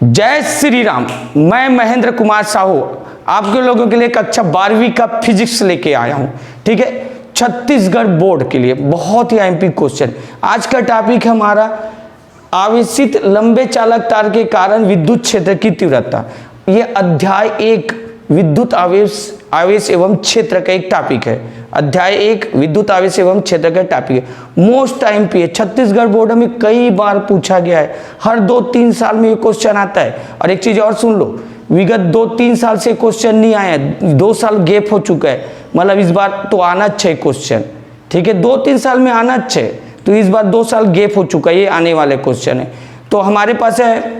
जय श्री राम। मैं महेंद्र कुमार साहू आपके लोगों के लिए कक्षा 12वीं का फिजिक्स लेके आया हूं। ठीक है, छत्तीसगढ़ बोर्ड के लिए बहुत ही एमपी क्वेश्चन। आज का टॉपिक है हमारा आवेशित लंबे चालक तार के कारण विद्युत क्षेत्र की तीव्रता। यह अध्याय 1 विद्युत आवेश एवं क्षेत्र का एक टॉपिक है। अध्याय 1 विद्युत आवेश एवं क्षेत्र का टॉपिक है। मोस्ट एमपी है, छत्तीसगढ़ बोर्ड में कई बार पूछा गया है। हर 2-3 साल में ये क्वेश्चन आता है। और एक चीज और सुन लो, विगत 2-3 साल से क्वेश्चन नहीं आया, 2 साल गैप हो चुका है। मतलब इस बार तो आना चाहिए क्वेश्चन। ठीक है, 2-3 साल में आना चाहिए, तो इस बार 2 साल गैप हो चुका है, ये आने वाले क्वेश्चन है। तो हमारे पास है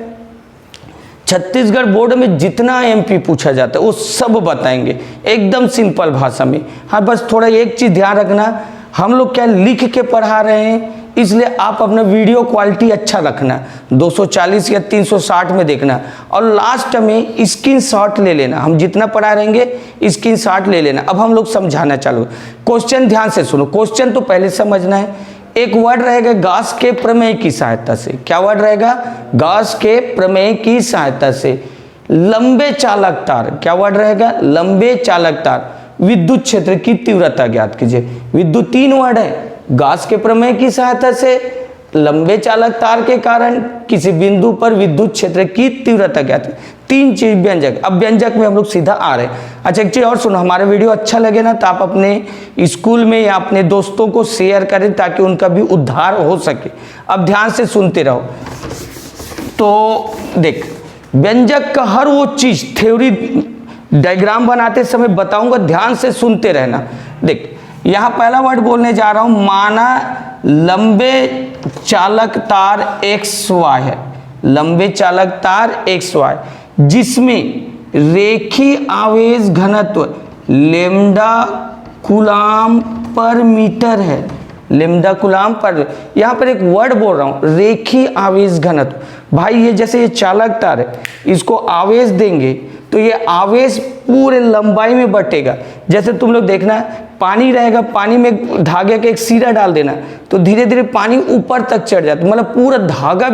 छत्तीसगढ़ बोर्ड में जितना एमपी पूछा जाता है वो सब बताएंगे एकदम सिंपल भाषा में। हाँ, बस थोड़ा एक चीज ध्यान रखना, हम लोग क्या लिख के पढ़ा रहे हैं, इसलिए आप अपना वीडियो क्वालिटी अच्छा रखना, 240 या 360 में देखना, और लास्ट में स्क्रीनशॉट ले लेना। हम जितना पढ़ा रहेंगे स्क्रीनशॉट ले लेना। अब हम लोग समझाना चालू। क्वेश्चन ध्यान से सुनो, क्वेश्चन तो पहले समझना है। एक वर्ड रहेगा गॉस के प्रमेय की सहायता से। क्या वर्ड रहेगा? गॉस के प्रमेय की सहायता से लंबे चालक तार। क्या वर्ड रहेगा? लंबे चालक तार विद्युत क्षेत्र की तीव्रता ज्ञात कीजिए। विद्युत 3 वर्ड है, गॉस के प्रमेय की सहायता से, लंबे चालक तार के कारण किसी बिंदु पर विद्युत क्षेत्र की तीव्रता ज्ञात। 3 चीज व्यंजक। अब व्यंजक में हम लोग सीधा आ रहे हैं। अच्छा, एक चीज और सुनो, हमारा वीडियो अच्छा लगे ना तो आप अपने स्कूल में या अपने दोस्तों को शेयर करें ताकि उनका भी उद्धार हो सके। अब ध्यान से सुनते रहो। तो देख, व्यंजक का हर वो चीज थ्योरी डायग्राम बनाते समय बताऊंगा, ध्यान से सुनते रहना। देख, यहां पहला वर्ड बोलने जा रहा हूं, माना लंबे चालक तार XY है। लंबे चालक तार XY जिसमें रेखीय आवेश घनत्व लैम्ब्डा कूलाम पर मीटर है। लैम्ब्डा कूलाम पर, यहां पर एक वर्ड बोल रहा हूं, रेखीय आवेश घनत्व। भाई ये जैसे ये चालक तार है, इसको आवेश देंगे तो ये आवेश पूरे लंबाई में बटेगा। जैसे तुम लोग देखना, पानी रहेगा, पानी में धागे का एक सिरा डाल देना तो धीरे धीरे पानी ऊपर तक चढ़ जाता है, मतलब पूरा धागा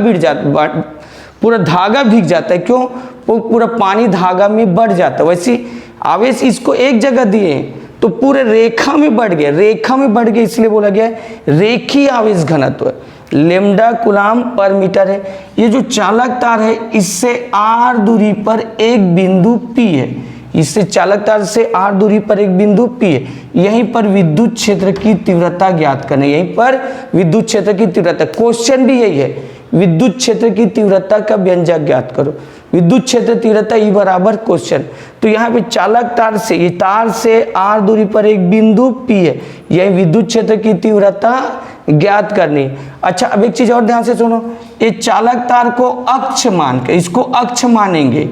पूरा धागा भीग जाता है। क्यों? वो पूरा पानी धागा में बढ़ जाता है। वैसे आवेश इसको एक जगह दिए तो पूरे रेखा में बढ़ गया, रेखा में बढ़ गया, इसलिए बोला गया रेखीय आवेश घनत्व लैम्ब्डा कूलाम पर मीटर है। ये जो चालक तार है इससे r दूरी पर एक बिंदु P है। इससे चालक तार से r दूरी पर एक बिंदु P है। यहीं पर विद्युत क्षेत्र की तीव्रता ज्ञात करना। यहीं पर विद्युत क्षेत्र की तीव्रता, क्वेश्चन भी यही है, विद्युत क्षेत्र की तीव्रता का व्यंजक ज्ञात करो। विद्युत क्षेत्र तीव्रता E बराबर क्वेश्चन। तो यहाँ पे चालक तार से, ये तार से r दूरी पर एक बिंदु P है, यही विद्युत क्षेत्र की तीव्रता ज्ञात करनी। अच्छा, अब एक चीज और ध्यान से सुनो, ये चालक तार को अक्ष मान के, इसको अक्ष मानेंगे,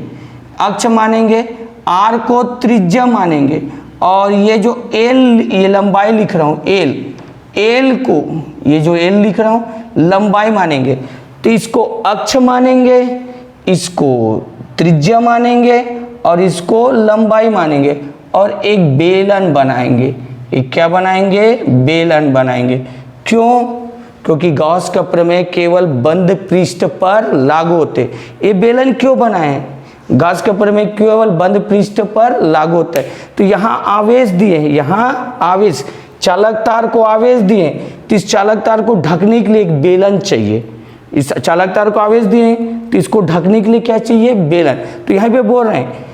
अक्ष मानेंगे, r को त्रिज्या मानेंगे, और ये जो l, ये लंबाई लिख रहा हूं, l को, ये जो l लिख रहा हूं लंबाई मानेंगे। तो इसको अक्ष मानेंगे, इसको त्रिज्या मानेंगे, और इसको लंबाई मानेंगे, और एक बेलन बनाएंगे। एक क्या बनाएंगे? बेलन बनाएंगे। क्यों? क्योंकि गॉस का प्रमेय केवल बंद पृष्ठ पर लागू होते। ये बेलन क्यों बनाए? गॉस का प्रमेय केवल बंद पृष्ठ पर लागू होता है। तो यहाँ आवेश दिए हैं, यहाँ आवेश, चालक तार को आवेश दिए, तो इस चालक तार को ढकने के लिए एक बेलन चाहिए। इस चालक तार को आवेश दिए तो इसको ढकने के लिए क्या चाहिए? बेलन। तो यहाँ पे बोल रहे हैं,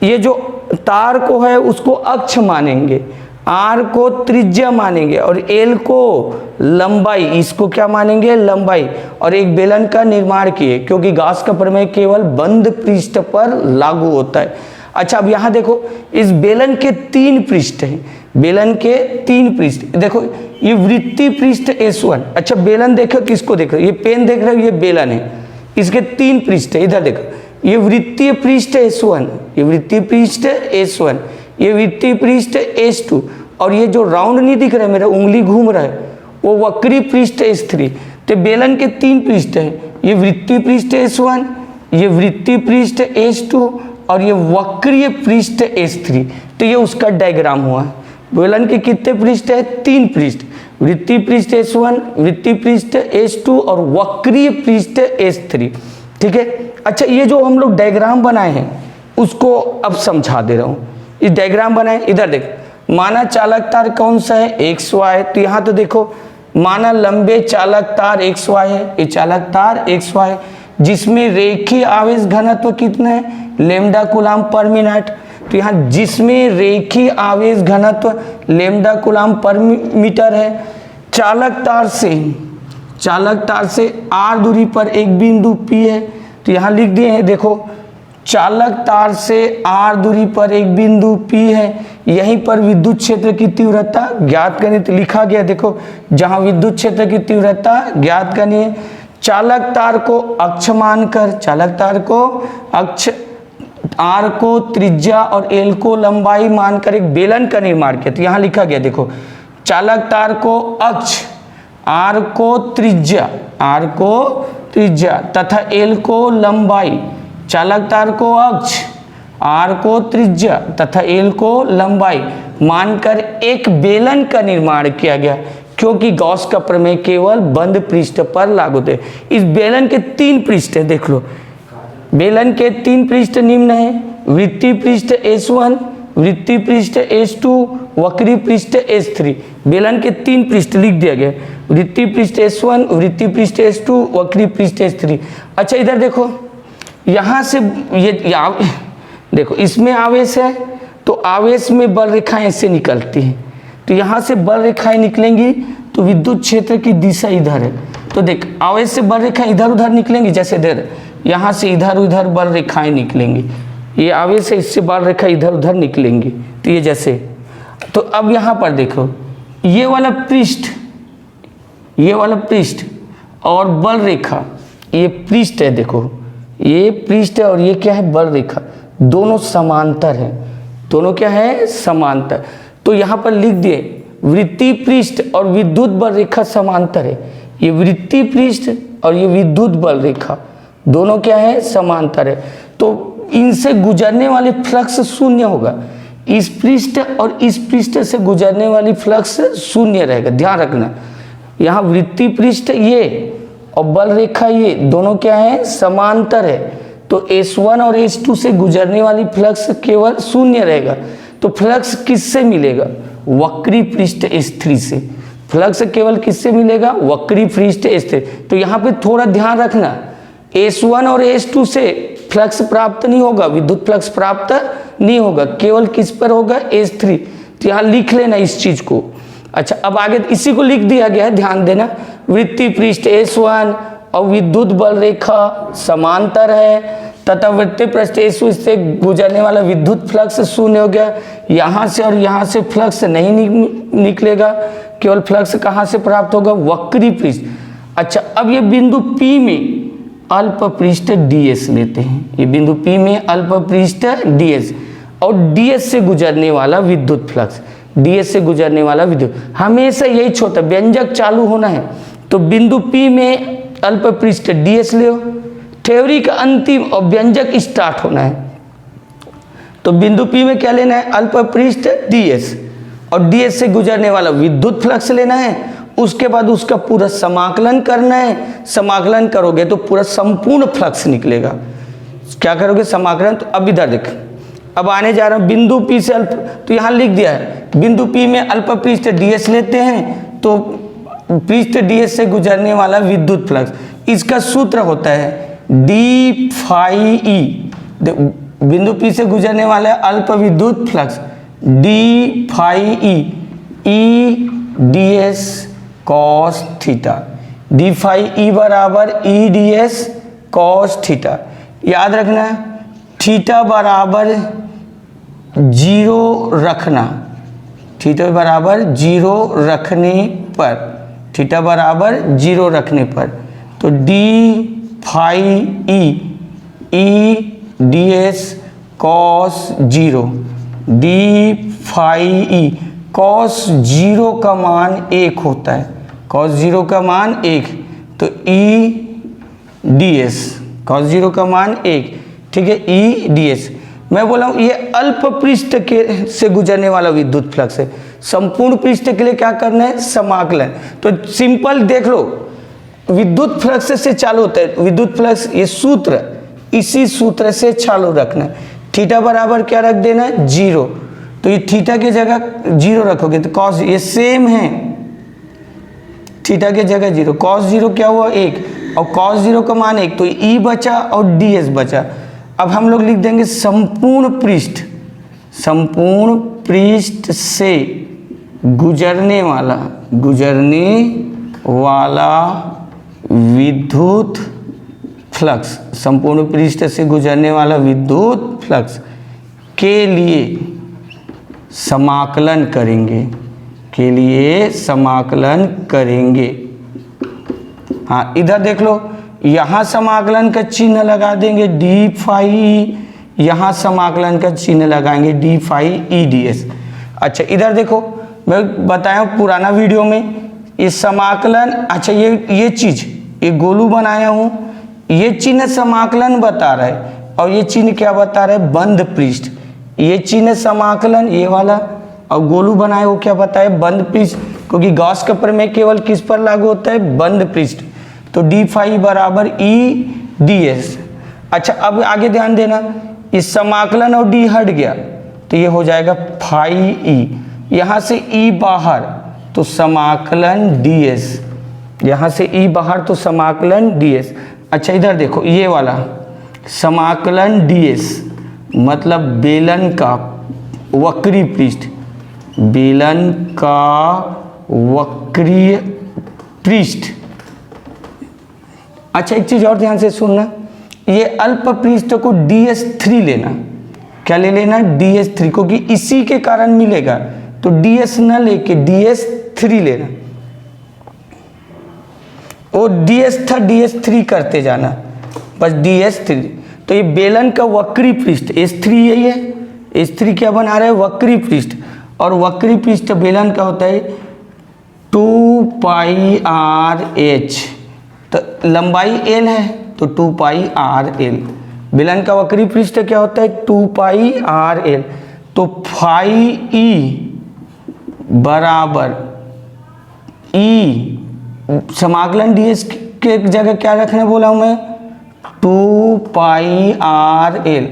ये जो तार को है उसको अक्ष मानेंगे, r को त्रिज्या मानेंगे, और l को लंबाई, इसको क्या मानेंगे? लंबाई, और एक बेलन का निर्माण किए, क्योंकि गॉस का प्रमेय केवल बंद पृष्ठ पर लागू होता है। अच्छा, अब यहाँ देखो, इस बेलन के 3 पृष्ठ हैं, बेलन के 3 पृष्ठ। देखो, ये वृत्तीय पृष्ठ S1। अच्छा, बेलन देखो, किसको देख रहे हो? ये पेन देख रहे हो, ये बेलन है, इसके 3 पृष्ठ है। इधर देखो, ये वृत्तीय पृष्ठ S1, ये वृत्तीय पृष्ठ S1, ये वृत्तीय पृष्ठ S2, और ये जो राउंड नहीं दिख रहा है, मेरा उंगली घूम रहा है, वो वक्री पृष्ठ S3। तो बेलन के 3 पृष्ठ है, ये वृत्तीय पृष्ठ S1, ये वृत्तीय पृष्ठ S2, और ये वक्रीय पृष्ठ S3। तो ये उसका डायग्राम हुआ। बेलन के कितने पृष्ठ है? 3 पृष्ठ। वृत्तीय पृष्ठ S1, वृत्तीय पृष्ठ S2 और वक्रीय पृष्ठ S3। ठीक है। अच्छा, ये जो हम लोग डायग्राम बनाए हैं उसको अब समझा दे रहा हूँ। इस डायग्राम बनाए, इधर देख, माना चालक तार कौन सा है, एक्स वाई। तो यहाँ तो देखो, माना लंबे चालक तार एक्स वाई है, ये चालक तार एक्स वाई जिसमें रेखीय आवेश घनत्व कितना है, लैम्डा कूलम पर मिनट। तो यहाँ जिसमें रेखीय आवेश घनत्व लैम्डा कूलम पर मीटर है, चालक तार से r दूरी पर एक बिंदु P है। तो यहाँ लिख दिए हैं, देखो चालक तार से r दूरी पर एक बिंदु P है, यहीं पर विद्युत क्षेत्र की तीव्रता ज्ञात करनी। तो लिखा गया, देखो जहाँ विद्युत क्षेत्र की तीव्रता ज्ञात करनी है, चालक तार को अक्ष मानकर, चालक तार को अक्ष, r को त्रिज्या और l को लंबाई मानकर एक बेलन का निर्माण किया। तो यहाँ लिखा गया, देखो चालक तार को अक्ष, r को त्रिज्या तथा l को लंबाई, चालक तार को अक्ष, r को त्रिज्या तथा l को लंबाई मानकर एक बेलन का निर्माण किया गया, क्योंकि गॉस का प्रमेय केवल बंद पृष्ठ पर लागू होते। इस बेलन के 3 पृष्ठ है, देख लो बेलन के 3 पृष्ठ निम्न है, वृत्तीय पृष्ठ S1, वृत्तीय पृष्ठ S2, वक्री पृष्ठ S3। बेलन के 3 पृष्ठ लिख दिया गया, वृत्तीय पृष्ठ S1, वृत्तीय पृष्ठ S2, वक्री पृष्ठ S3। अच्छा इधर देखो, यहाँ से ये देखो इसमें आवेश है, तो आवेश में बल रेखाएं ऐसे निकलती हैं। तो यहाँ से बल रेखाएं निकलेंगी तो विद्युत क्षेत्र की दिशा इधर है। तो देख आवेश से बल रेखाएं इधर उधर निकलेंगी, जैसे इधर यहाँ से इधर उधर बल रेखाएं निकलेंगी, ये आवेश से इससे बल रेखा इधर उधर निकलेंगी। तो ये जैसे, तो अब यहाँ पर देखो ये वाला पृष्ठ और बल रेखा, ये पृष्ठ है, देखो ये पृष्ठ है और ये क्या है, बल रेखा, दोनों समांतर है, दोनों क्या है, समांतर। तो यहाँ पर लिख दिए वृत्तीय पृष्ठ और विद्युत बल रेखा समांतर है। ये वृत्तीय पृष्ठ और ये विद्युत बल रेखा दोनों क्या है, समांतर है। तो इनसे गुजरने वाली फ्लक्स शून्य होगा, इस पृष्ठ और इस पृष्ठ से गुजरने वाली फ्लक्स शून्य रहेगा, ध्यान रखना। यहाँ वृत्तीय पृष्ठ ये और बल रेखा ये दोनों क्या है, समांतर है। तो S1 और S2 से गुजरने वाली फ्लक्स केवल शून्य रहेगा। तो फ्लक्स किससे मिलेगा, वक्री पृष्ठ S3 से। फ्लक्स केवल किससे मिलेगा, वक्री पृष्ठ S3। तो यहाँ पे थोड़ा ध्यान रखना, S1 और S2 से फ्लक्स प्राप्त नहीं होगा, विद्युत फ्लक्स प्राप्त नहीं होगा, केवल किस पर होगा, S3। तो यहाँ लिख लेना इस चीज को। अच्छा अब आगे इसी को लिख दिया गया है, ध्यान देना, वृत्तीय पृष्ठ S1 और विद्युत बल रेखा समांतर है तथा वृत्तीय पृष्ठ S2 से गुजरने वाला विद्युत फ्लक्स शून्य हो गया। यहाँ से और यहाँ से फ्लक्स नहीं निकलेगा, केवल फ्लक्स कहाँ से प्राप्त होगा, वक्री पृष्ठ। अच्छा अब ये बिंदु P में अल्प पृष्ठ ds लेते हैं, ये बिंदु P में अल्प पृष्ठ ds और ds से गुजरने वाला विद्युत फ्लक्स, ds से गुजरने वाला विद्युत, हमेशा यही छोटा व्यंजक चालू होना है। तो बिंदु P में अल्प पृष्ठ ds ले, थ्योरी का अंतिम और व्यंजक स्टार्ट होना है। तो बिंदु P में क्या लेना है, अल्प पृष्ठ ds और ds से गुजरने वाला विद्युत फ्लक्स लेना है। उसके बाद उसका पूरा समाकलन करना है, समाकलन करोगे तो पूरा संपूर्ण फ्लक्स निकलेगा। क्या करोगे, समाकलन। तो अब इधर देख, अब आने जा रहा हूं बिंदु P से अल्प, तो यहाँ लिख दिया है बिंदु P में अल्प पृष्ठ ds लेते हैं, तो पृष्ठ ds से गुजरने वाला विद्युत फ्लक्स, इसका सूत्र होता है d फाई ई। बिंदु P से गुजरने वाला अल्प विद्युत flux d phi E ds cos theta, D phi E बराबर E D S cos theta. याद रखना थीटा बराबर 0 रखना, थीटा बराबर 0 रखने पर, थीटा बराबर 0 रखने पर, तो D phi E D S cos 0, D phi E cos 0 का मान 1 होता है, कॉस 0 का मान 1, तो ई डी एस कॉस 0 का मान 1, ठीक है, ई डी एस। मैं बोला हूँ ये अल्प पृष्ठ के से गुजरने वाला विद्युत फ्लक्स है। संपूर्ण पृष्ठ के लिए क्या करना है, समाकलन। तो सिंपल देख लो, विद्युत फ्लक्स से चालू होता है, विद्युत फ्लक्स ये सूत्र, इसी सूत्र से चालू रखना। थीटा बराबर क्या रख देना, 0। तो ये थीटा की जगह 0 रखोगे तो कॉस, ये सेम है, थीटा की जगह 0, कॉस 0 क्या हुआ 1, और कॉस 0 का मान 1, तो ई बचा और ds बचा। अब हम लोग लिख देंगे संपूर्ण पृष्ठ, संपूर्ण पृष्ठ से गुजरने वाला विद्युत फ्लक्स, संपूर्ण पृष्ठ से गुजरने वाला विद्युत फ्लक्स के लिए समाकलन करेंगे, हाँ इधर देख लो, यहाँ समाकलन का चिन्ह लगा देंगे डी फाई, यहाँ समाकलन का चिन्ह लगाएंगे D phi E D S. अच्छा इधर देखो, मैं बताया पुराना वीडियो में, ये समाकलन, अच्छा ये चीज, ये गोलू बनाया हूँ, ये चिन्ह समाकलन बता रहा है, और ये चिन्ह क्या बता रहा है, बंद पृष्ठ। ये चिन्ह समाकलन ये वाला, और गोलू बनाए वो क्या बताए, बंद पृष्ठ, क्योंकि गॉस का प्रमेय केवल किस पर लागू होता है, बंद पृष्ठ। तो डी फाई बराबर ई डी एस। अच्छा अब आगे ध्यान देना, इस समाकलन और डी हट गया तो ये हो जाएगा फाई ई, यहाँ से ई बाहर तो समाकलन डी एस, यहाँ से ई बाहर तो समाकलन डी एस। अच्छा इधर देखो, ये वाला समाकलन डी एस मतलब बेलन का वक्री पृष्ठ, बेलन का वक्रीय पृष्ठ। अच्छा एक चीज और ध्यान से सुनना, ये अल्प पृष्ठ को DS3 लेना, क्या ले लेना, DS3, क्योंकि इसी के कारण मिलेगा, तो DS न लेके DS3 लेना, वो DS था DS3 करते जाना, बस DS3। तो ये बेलन का वक्री पृष्ठ S3 यही है, S3 क्या बना रहा है, वक्री पृष्ठ, और वक्री पृष्ठ बेलन का होता है 2πRh, तो लंबाई l है तो 2πRl, बेलन का वक्री पृष्ठ क्या होता है 2πRl, तो फाई ई बराबर ई, समाकलन ds के जगह क्या रखना बोला हूं मैं, 2πRl,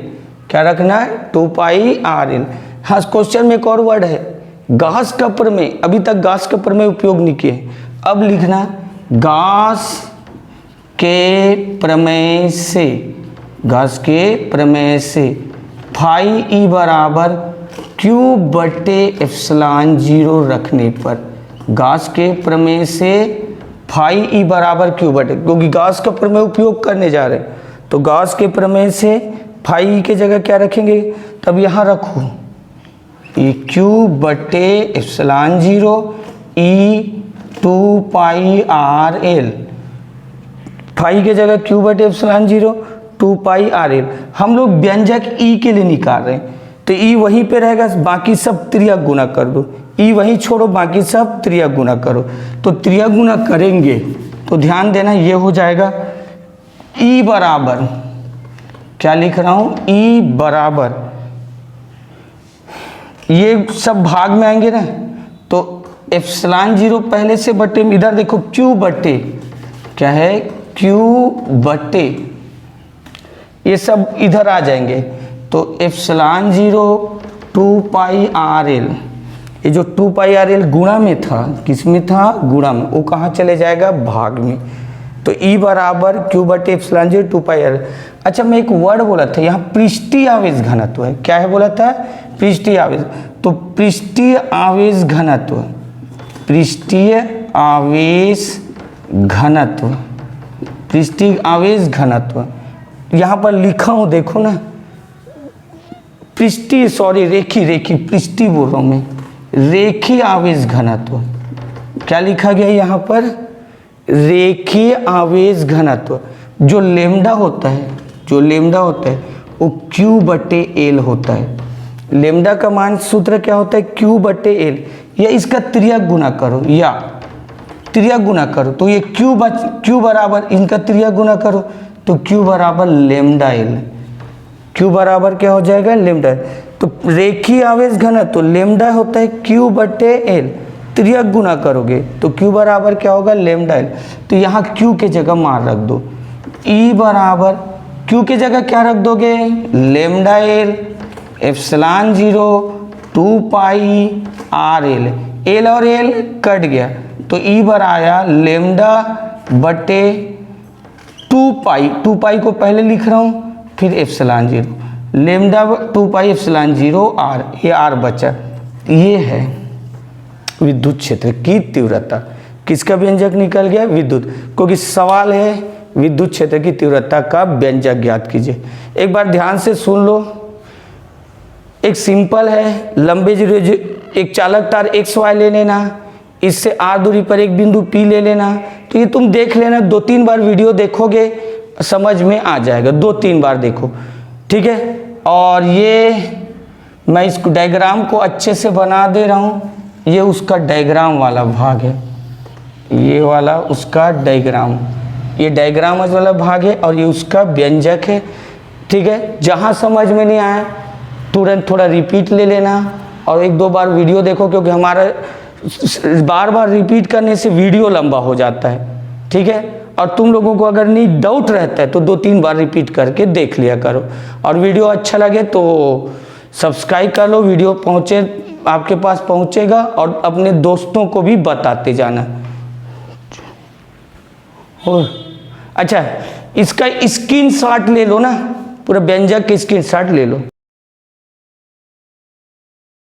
क्या रखना है 2πRl। हाँ क्वेश्चन में एक और वर्ड है, गॉस का प्रमेय, अभी तक गॉस का प्रमेय उपयोग नहीं किए, अब लिखना गॉस के प्रमेय से, गॉस के प्रमेय से फाई ई बराबर Q बटे एप्सिलॉन 0 रखने पर, गॉस के प्रमेय से फाई ई बराबर Q बटे, क्योंकि गॉस का प्रमेय उपयोग करने जा रहे हैं, तो गॉस के प्रमेय से फाई ई के जगह क्या रखेंगे, तब यहाँ रखो ये Q बटे एप्सिलॉन 0 ई 2πRl, फाई के जगह Q बटे एप्सिलॉन 0 2πRl। हम लोग व्यंजक ई के लिए निकाल रहे हैं, तो ई वहीं पे रहेगा, बाकी सब त्रियक गुना कर दो, ई वहीं छोड़ो, बाकी सब त्रियक गुना करो। तो त्रियक गुना करेंगे तो ध्यान देना ये हो जाएगा ई बराबर, क्या लिख रहा हूं, ई बराबर, ये सब भाग में आएंगे ना, तो एप्सिलॉन 0 पहले से बटे, इधर देखो Q बटे, क्या है Q बटे, ये सब इधर आ जाएंगे, तो एप्सिलॉन 0 2πRl, ये जो 2πRl गुणा में था, किस में था, गुणा में, वो कहाँ चले जाएगा, भाग में, तो ई बराबर Q बटे एप्सिलॉन 0 2πRl। अच्छा मैं एक वर्ड बोला था, यहाँ पृष्ठीय आवेश घनत्व है, क्या है बोला था, पृष्ठीय आवेश, तो पृष्ठीय आवेश घनत्व, पृष्ठीय आवेश घनत्व, पृष्ठीय आवेश घनत्व, यहाँ पर लिखा हूँ देखो ना, पृष्ठीय, सॉरी रेखी पृष्ठीय बोल रहा हूँ मैं, रेखीय आवेश घनत्व, क्या लिखा गया यहाँ पर, रेखीय आवेश घनत्व, जो लेमडा होता है, जो लेमडा होता है वो Q बटे L होता है, लेमडा का मान सूत्र क्या होता है, Q बटे L, या इसका त्रियक गुना करो, या त्रियक गुना करो, तो ये Q बराबर इनका त्रियक गुना करो, तो Q बराबर लेमडा L, Q बराबर क्या हो जाएगा, लेमडा। तो रेखीय आवेश घनत्व तो लेमडा होता है Q बटे L, त्रियक गुना करोगे तो Q बराबर क्या होगा, लेमडा एल। तो यहाँ Q के जगह मान रख दो, E बराबर Q के जगह क्या रख दोगे, लेमडा एल एप्सिलॉन 0 2 पाई आर एल और एल कट गया तो E बर आया लेमडा बटे 2 पाई को पहले लिख रहा हूँ, फिर epsilon 0 lambda 2 pi epsilon 0 R, ये आर बचा। ये है विद्युत क्षेत्र की तीव्रता। किसका व्यंजक निकल गया, विद्युत, क्योंकि सवाल है विद्युत क्षेत्र की तीव्रता का व्यंजक ज्ञात कीजिए। एक बार ध्यान से सुन लो, एक सिंपल है, लंबे एक चालक तार XY ले लेना, इससे R दूरी पर एक बिंदु P ले लेना। तो ये तुम देख लेना, 2-3 बार वीडियो देखोगे समझ में आ जाएगा, 2-3 बार देखो, ठीक है। और ये मैं इस डायग्राम को अच्छे से बना दे रहा हूँ, ये उसका डायग्राम वाला भाग है, ये वाला उसका डायग्राम, ये डायग्राम वाला भाग है और ये उसका व्यंजक है, ठीक है। जहाँ समझ में नहीं आया तुरंत थोड़ा रिपीट ले लेना और 1-2 बार वीडियो देखो, क्योंकि हमारा बार बार रिपीट करने से वीडियो लंबा हो जाता है, ठीक है। और तुम लोगों को अगर नहीं डाउट रहता है तो 2-3 बार रिपीट करके देख लिया करो। और वीडियो अच्छा लगे तो सब्सक्राइब कर लो, वीडियो आपके पास पहुंचेगा और अपने दोस्तों को भी बताते जाना। अच्छा, इसका स्क्रीनशॉट ले लो ना, पूरा व्यंजक का स्क्रीनशॉट ले लो।